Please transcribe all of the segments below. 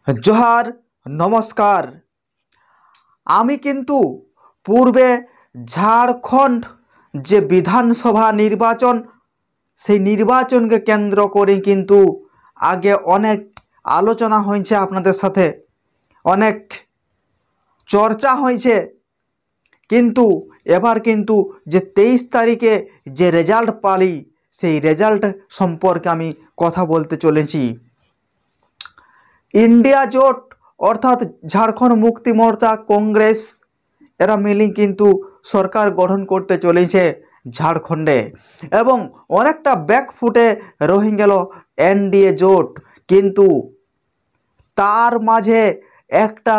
जोहार नमस्कार। आमी किन्तु पूर्वे झाड़खंड जे विधानसभा निर्वाचन সেই নির্বাচনকে কেন্দ্র করে কিন্তু আগে অনেক আলোচনা হয়েছে, আপনাদের সাথে অনেক চর্চা হয়েছে, কিন্তু এবার কিন্তু যে 23 তারিখে যে রেজাল্ট পালি সেই রেজাল্ট সম্পর্কে আমি কথা বলতে চলেছি। इंडिया জোট অর্থাৎ ঝাড়খণ্ড মুক্তি মোর্চা কংগ্রেস এরা মিলে কিন্তু সরকার গঠন করতে চলেছে ঝাড়খণ্ডে, এবং অনেকটা ব্যাকফুটে রয়ে গেল এনডিএ জোট। কিন্তু তার মাঝে একটা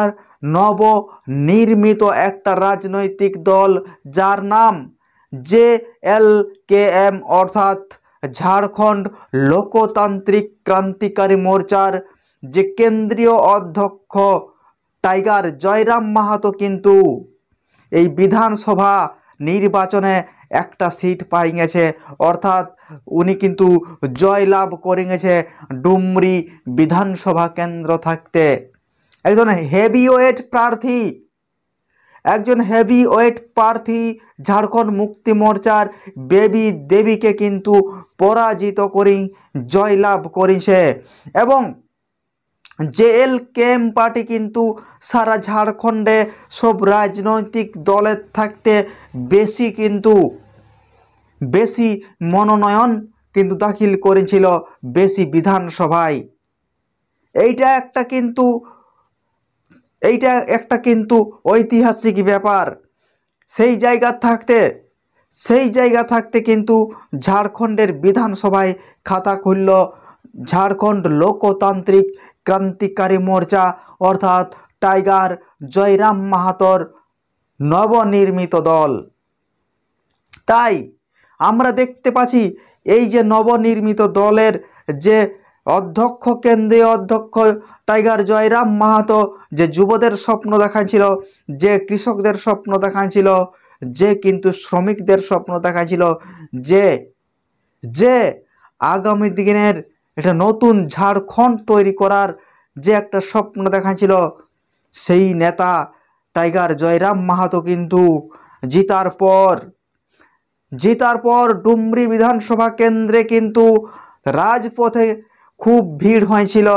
নবনির্মিত একটা রাজনৈতিক দল যার নাম JLKM অর্থাৎ ঝাড়খণ্ড লোকতান্ত্রিক ক্রান্তিকারী মোর্চার যে কেন্দ্রীয় অধ্যক্ষ টাইগার জয়রাম মাহাতো কিন্তু এই বিধানসভা নির্বাচনে একটা সিট পাই গেছে, অর্থাৎ উনি কিন্তু জয়লাভ করে গেছে ডুমরি বিধানসভা কেন্দ্র থাকতে। একজন হেভিওয়েট প্রার্থী ঝাড়খণ্ড মুক্তি মোর্চার বেবি দেবীকে কিন্তু পরাজিত করে জয়লাভ করেছে, এবং JLKM পার্টি কিন্তু সারা ঝাড়খণ্ডে সব রাজনৈতিক দলের থাকতে বেশি মনোনয়ন কিন্তু দাখিল করেছিল বেশি বিধানসভায়। এইটা একটা কিন্তু ঐতিহাসিক ব্যাপার। সেই জায়গা থাকতে কিন্তু ঝাড়খণ্ডের বিধানসভায় খাতা খুলল ঝাড়খণ্ড লোকতান্ত্রিক ক্রান্তিকারী মোর্চা অর্থাৎ টাইগার জয়রাম মাহাতোর নবনির্মিত দল। তাই আমরা দেখতে পাচ্ছি এই যে নবনির্মিত দলের যে অধ্যক্ষ, কেন্দ্রীয় অধ্যক্ষ টাইগার জয়রাম মাহাতো, যে যুবদের স্বপ্ন দেখাচ্ছিল, যে কৃষকদের স্বপ্ন দেখাচ্ছিল, যে কিন্তু শ্রমিকদের স্বপ্ন দেখাচ্ছিল, যে আগামী দিনের একটা নতুন ঝাড়খণ্ড তৈরি করার যে একটা স্বপ্ন দেখাচ্ছিল, সেই নেতা টাইগার জয়রাম মাহাতো কিন্তু জিতার পর ডুমরি বিধানসভা কেন্দ্রে কিন্তু রাজপথে খুব ভিড় হয়েছিল,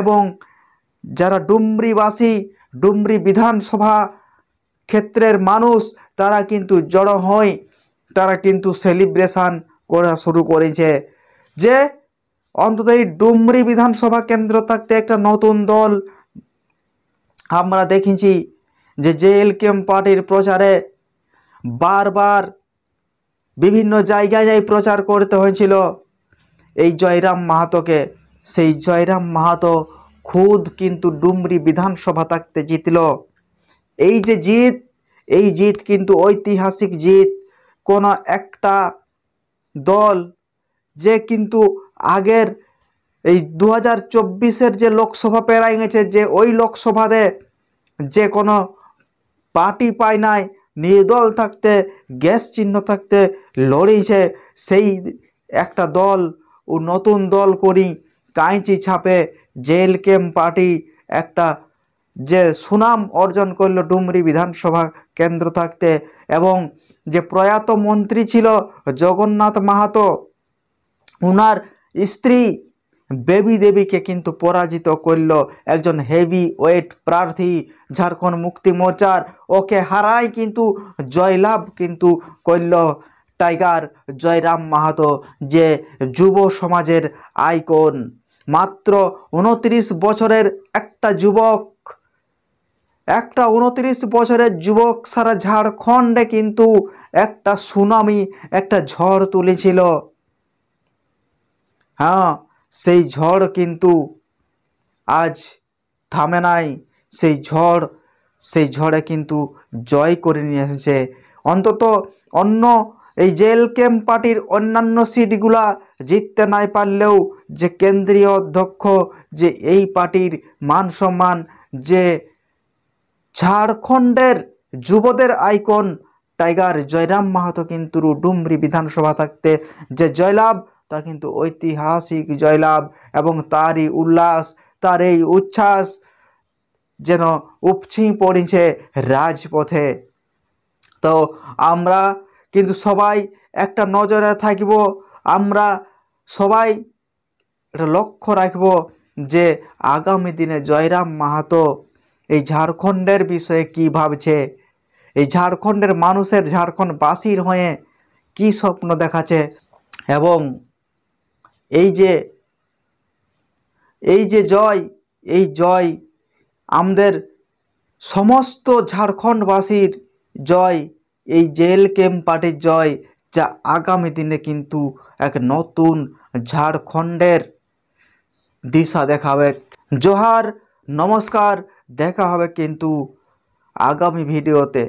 এবং যারা ডুমরি বিধানসভা ক্ষেত্রের মানুষ তারা কিন্তু জড়ো হয়, তারা কিন্তু সেলিব্রেশন করা শুরু করেছে যে অন্তত এই ডুমরি বিধানসভা কেন্দ্র থাকতে একটা নতুন দল। আমরা দেখেছি যে JLKM পার্টির প্রচারে বারবার বিভিন্ন জায়গায় প্রচার করতে হয়েছিল এই জয়রাম মাহাতোকে। সেই জয়রাম মাহাতো খুদ কিন্তু ডুমরি বিধানসভা থাকতে জিতল। এই জিত কিন্তু ঐতিহাসিক জিত। কোনো একটা দল যে কিন্তু আগের এই 2024-এর যে লোকসভা পেরাই গেছে, যে ওই লোকসভাতে যে কোনো পার্টি পায় নাই, নির্দল থাকতে গ্যাস চিহ্ন থাকতে লড়েছে, সেই একটা দল ও নতুন দল করি কাঁচি ছাপে JLKM পার্টি একটা যে সুনাম অর্জন করলো ডুমরি বিধানসভা কেন্দ্র থাকতে, এবং যে প্রয়াত মন্ত্রী ছিল জগন্নাথ মাহাতো, উনার স্ত্রী বেবি দেবীকে কিন্তু পরাজিত করল একজন হেভি ওয়েট প্রার্থী ঝাড়খণ্ড মুক্তি মোর্চার। ওকে হারাই কিন্তু জয়লাভ কিন্তু করল টাইগার জয়রাম মাহাতো, যে যুব সমাজের আইকন। মাত্র 29 বছরের একটা 29 বছরের যুবক সারা ঝাড়খণ্ডে কিন্তু একটা সুনামি, একটা ঝড় তুলেছিল। হ্যাঁ, সেই ঝড় কিন্তু আজ থামে নাই। সেই ঝড়ে কিন্তু জয় করে নিয়ে এসেছে। অন্তত অন্য এই JLKM পার্টির অন্যান্য সিটগুলা জিততে নাই পারলেও যে কেন্দ্রীয় অধ্যক্ষ, যে এই পার্টির মান সম্মান, যে ঝাড়খণ্ডের যুবদের আইকন টাইগার জয়রাম মাহাতো কিন্তু ডুমরি বিধানসভা থাকতে যে জয়লাভ তা কিন্তু ঐতিহাসিক জয়লাভ, এবং তারই উল্লাস, তার এই উচ্ছ্বাস যেন উপচি পড়েছে রাজপথে। তো আমরা কিন্তু সবাই একটা নজরে থাকব, আমরা সবাই এটা লক্ষ্য রাখব যে আগামী দিনে জয়রাম মাহাতো এই ঝাড়খণ্ডের বিষয়ে কি ভাবছে, এই ঝাড়খণ্ডের মানুষের, ঝাড়খণ্ডবাসীর হয়ে কি স্বপ্ন দেখাচ্ছে, এবং এই যে জয়, এই জয় আমাদের সমস্ত ঝাড়খণ্ডবাসীর জয়, এই জেল ক্যাম্প পার্টির জয়, যা আগামী দিনে কিন্তু এক নতুন ঝাড়খণ্ডের দিশা দেখাবে। জোহার, নমস্কার, দেখা হবে কিন্তু আগামী ভিডিওতে।